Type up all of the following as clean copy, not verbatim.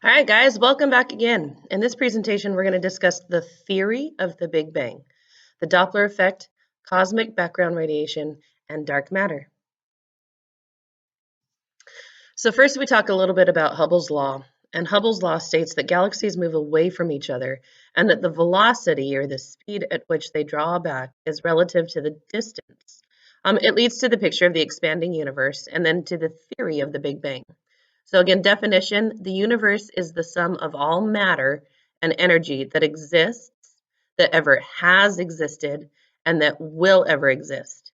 All right, guys, welcome back again. In this presentation, we're going to discuss the theory of the Big Bang, the Doppler effect, cosmic background radiation, and dark matter. So first, we talk a little bit about Hubble's law. And Hubble's law states that galaxies move away from each other and that the velocity or the speed at which they draw back is relative to the distance. It leads to the picture of the expanding universe and then to the theory of the Big Bang. So again, definition, the universe is the sum of all matter and energy that exists, that ever has existed, and that will ever exist.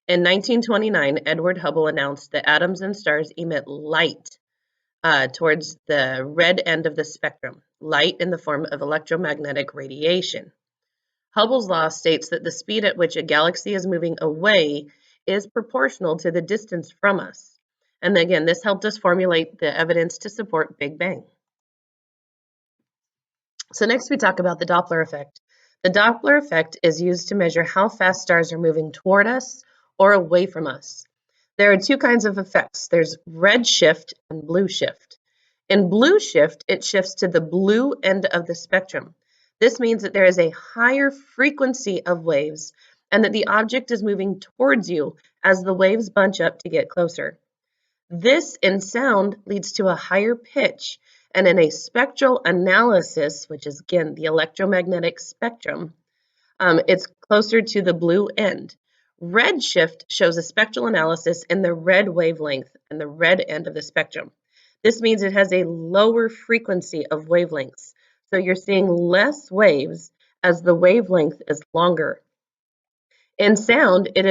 In 1929, Edward Hubble announced that atoms and stars emit light towards the red end of the spectrum, light in the form of electromagnetic radiation. Hubble's law states that the speed at which a galaxy is moving away is proportional to the distance from us. And again, this helped us formulate the evidence to support Big Bang. So next we talk about the Doppler effect. The Doppler effect is used to measure how fast stars are moving toward us or away from us. There are two kinds of effects. There's red shift and blue shift. In blue shift, it shifts to the blue end of the spectrum. This means that there is a higher frequency of waves and that the object is moving towards you as the waves bunch up to get closer. This, in sound, leads to a higher pitch, and in a spectral analysis, which is, again, the electromagnetic spectrum, it's closer to the blue end. Red shift shows a spectral analysis in the red wavelength and the red end of the spectrum. This means it has a lower frequency of wavelengths, so you're seeing less waves as the wavelength is longer. In sound, it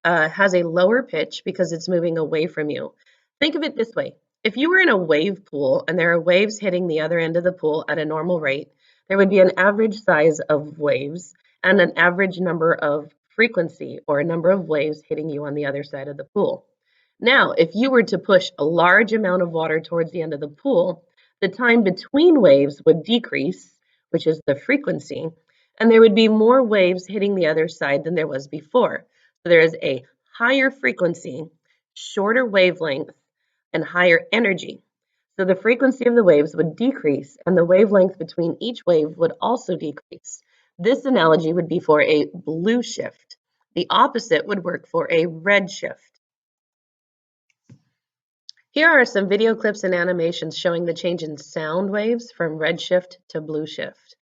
has a lower pitch because it's moving away from you. Think of it this way. If you were in a wave pool and there are waves hitting the other end of the pool at a normal rate, there would be an average size of waves and an average number of frequency or a number of waves hitting you on the other side of the pool. Now, if you were to push a large amount of water towards the end of the pool, the time between waves would decrease, which is the frequency, and there would be more waves hitting the other side than there was before. So there is a higher frequency, shorter wavelength, and higher energy. So the frequency of the waves would decrease and the wavelength between each wave would also decrease. This analogy would be for a blue shift. The opposite would work for a red shift. Here are some video clips and animations showing the change in sound waves from red shift to blue shift.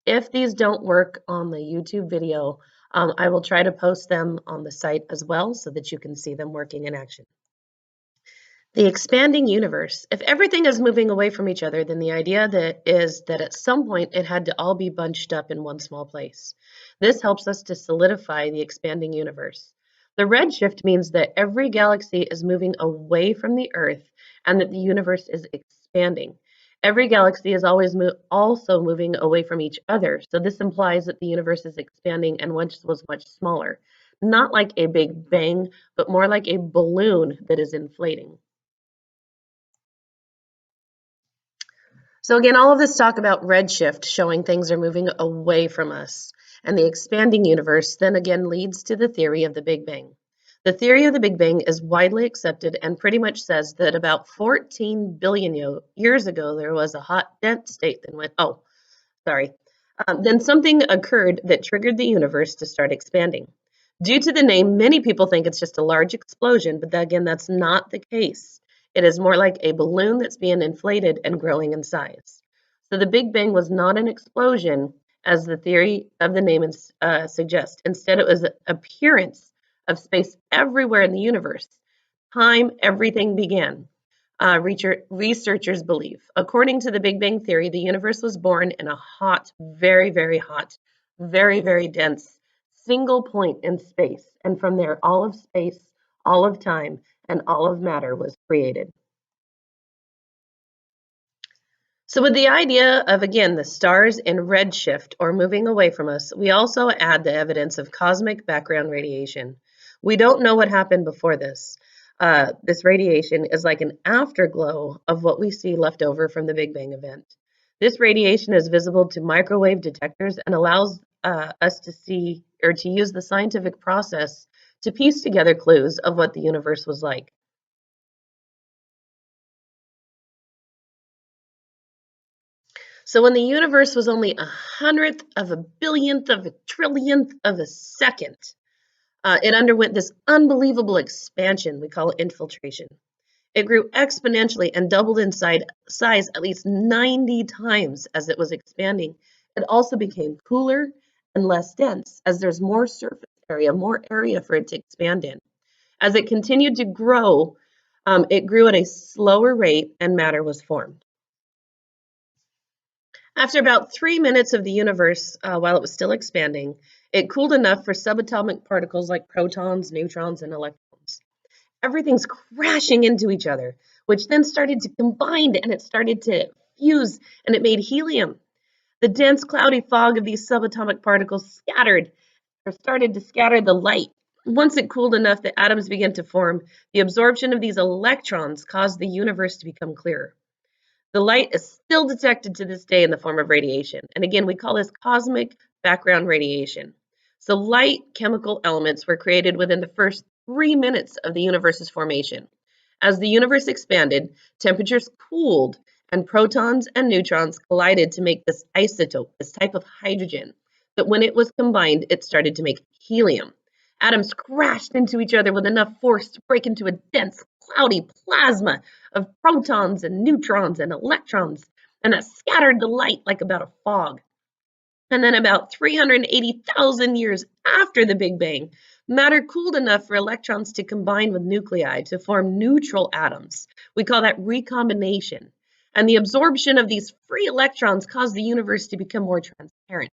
If these don't work on the YouTube video, I will try to post them on the site as well so that you can see them working in action. The expanding universe. If everything is moving away from each other, then the idea is that at some point it had to all be bunched up in one small place. This helps us to solidify the expanding universe. The red shift means that every galaxy is moving away from the Earth and that the universe is expanding. Every galaxy is always also moving away from each other, so this implies that the universe is expanding and once was much smaller. Not like a big bang, but more like a balloon that is inflating. So again, all of this talk about redshift showing things are moving away from us, and the expanding universe then again leads to the theory of the Big Bang. The theory of the Big Bang is widely accepted and pretty much says that about 14 billion years ago there was a hot dense state that went, then something occurred that triggered the universe to start expanding. Due to the name, many people think it's just a large explosion, but again, that's not the case. It is more like a balloon that's being inflated and growing in size. So the Big Bang was not an explosion, as the theory of the name suggests. Instead, it was an appearance of space everywhere in the universe. Time, everything began. Researchers believe. According to the Big Bang theory, the universe was born in a hot, very, very hot, very, very dense, single point in space. And from there, all of space, all of time, and all of matter was created. So with the idea of, again, the stars in redshift or moving away from us, we also add the evidence of cosmic background radiation. We don't know what happened before this. This radiation is like an afterglow of what we see left over from the Big Bang event. This radiation is visible to microwave detectors and allows us to see or to use the scientific process to piece together clues of what the universe was like. So when the universe was only a hundredth of a billionth of a trillionth of a second, it underwent this unbelievable expansion. We call it infiltration. It grew exponentially and doubled in size at least 90 times as it was expanding. It also became cooler and less dense as there's more surface area, more area for it to expand in. As it continued to grow, it grew at a slower rate and matter was formed. After about 3 minutes of the universe, while it was still expanding, it cooled enough for subatomic particles like protons, neutrons, and electrons. Everything's crashing into each other, which then started to combine and it started to fuse and it made helium. The dense cloudy fog of these subatomic particles started to scatter the light. Once it cooled enough that atoms began to form, the absorption of these electrons caused the universe to become clearer. The light is still detected to this day in the form of radiation. And again, we call this cosmic background radiation. So light chemical elements were created within the first 3 minutes of the universe's formation. As the universe expanded, temperatures cooled and protons and neutrons collided to make this isotope, this type of hydrogen, that when it was combined, it started to make helium. Atoms crashed into each other with enough force to break into a dense, cloudy plasma of protons and neutrons and electrons, and that scattered the light like about a fog. And then about 380,000 years after the Big Bang, matter cooled enough for electrons to combine with nuclei to form neutral atoms. We call that recombination. And the absorption of these free electrons caused the universe to become more transparent.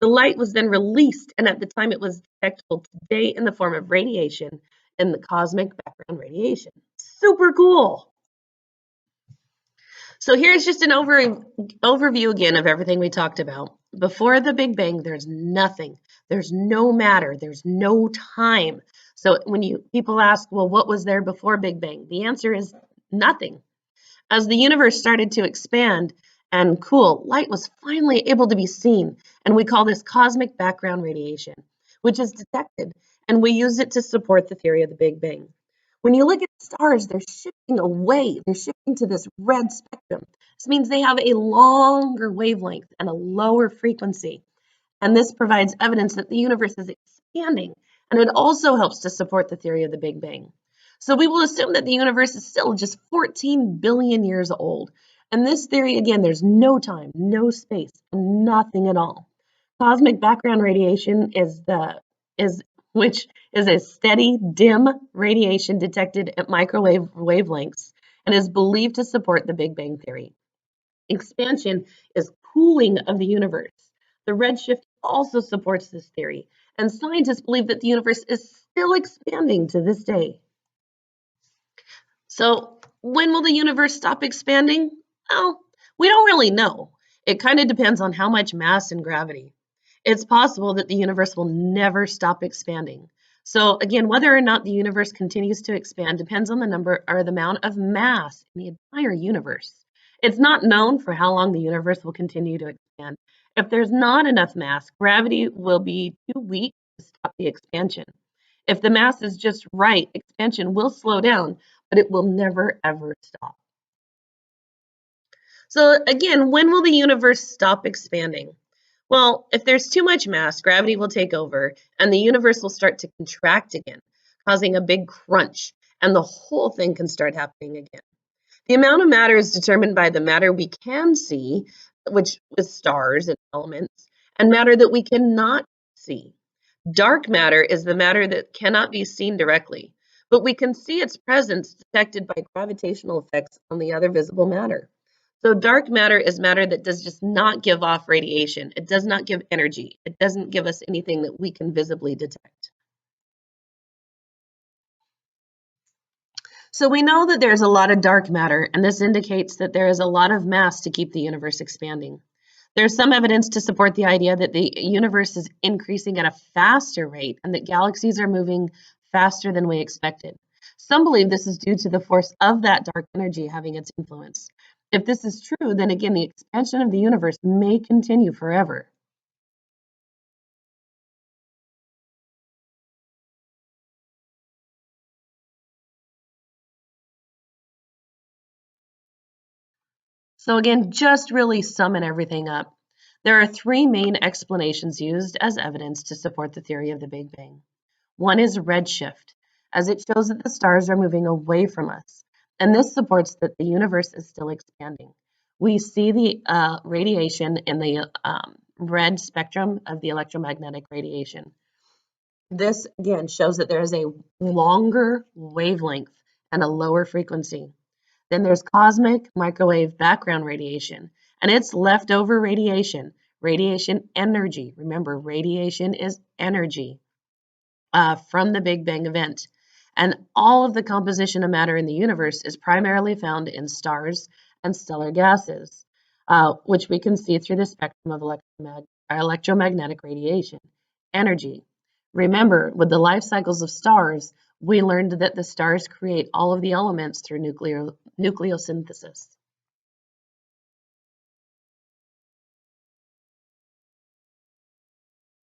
The light was then released, and at the time it was detectable today in the form of radiation and the cosmic background radiation. Super cool. So here's just an overview again of everything we talked about. Before the Big Bang, there's nothing. There's no matter. There's no time. So when people ask, well, what was there before Big Bang? The answer is nothing. As the universe started to expand and cool, light was finally able to be seen, and we call this cosmic background radiation, which is detected, and we use it to support the theory of the Big Bang. When you look at stars, they're shifting away. They're shifting to this red spectrum. This means they have a longer wavelength and a lower frequency. And this provides evidence that the universe is expanding. And it also helps to support the theory of the Big Bang. So we will assume that the universe is still just 14 billion years old. And this theory, again, there's no time, no space, nothing at all. Cosmic background radiation which is a steady, dim radiation detected at microwave wavelengths and is believed to support the Big Bang theory. Expansion is cooling of the universe. The redshift also supports this theory, and scientists believe that the universe is still expanding to this day. So, when will the universe stop expanding? Well, we don't really know. It kind of depends on how much mass and gravity. It's possible that the universe will never stop expanding. So again, whether or not the universe continues to expand depends on the number or the amount of mass in the entire universe. It's not known for how long the universe will continue to expand. If there's not enough mass, gravity will be too weak to stop the expansion. If the mass is just right, expansion will slow down, but it will never ever stop. So again, when will the universe stop expanding? Well, if there's too much mass, gravity will take over and the universe will start to contract again, causing a big crunch, and the whole thing can start happening again. The amount of matter is determined by the matter we can see, which is stars and elements, and matter that we cannot see. Dark matter is the matter that cannot be seen directly, but we can see its presence detected by gravitational effects on the other visible matter. So dark matter is matter that does just not give off radiation. It does not give energy. It doesn't give us anything that we can visibly detect. So we know that there's a lot of dark matter, and this indicates that there is a lot of mass to keep the universe expanding. There's some evidence to support the idea that the universe is increasing at a faster rate and that galaxies are moving faster than we expected. Some believe this is due to the force of that dark energy having its influence. If this is true, then again, the expansion of the universe may continue forever. So again, just really summing everything up, there are three main explanations used as evidence to support the theory of the Big Bang. One is redshift, as it shows that the stars are moving away from us, and this supports that the universe is still expanding. We see the radiation in the red spectrum of the electromagnetic radiation. This again shows that there is a longer wavelength and a lower frequency. Then there's cosmic microwave background radiation, and it's leftover radiation, radiation energy. Remember, radiation is energy from the Big Bang event. And all of the composition of matter in the universe is primarily found in stars and stellar gases, which we can see through the spectrum of electromagnetic radiation, energy. Remember, with the life cycles of stars, we learned that the stars create all of the elements through nucleosynthesis.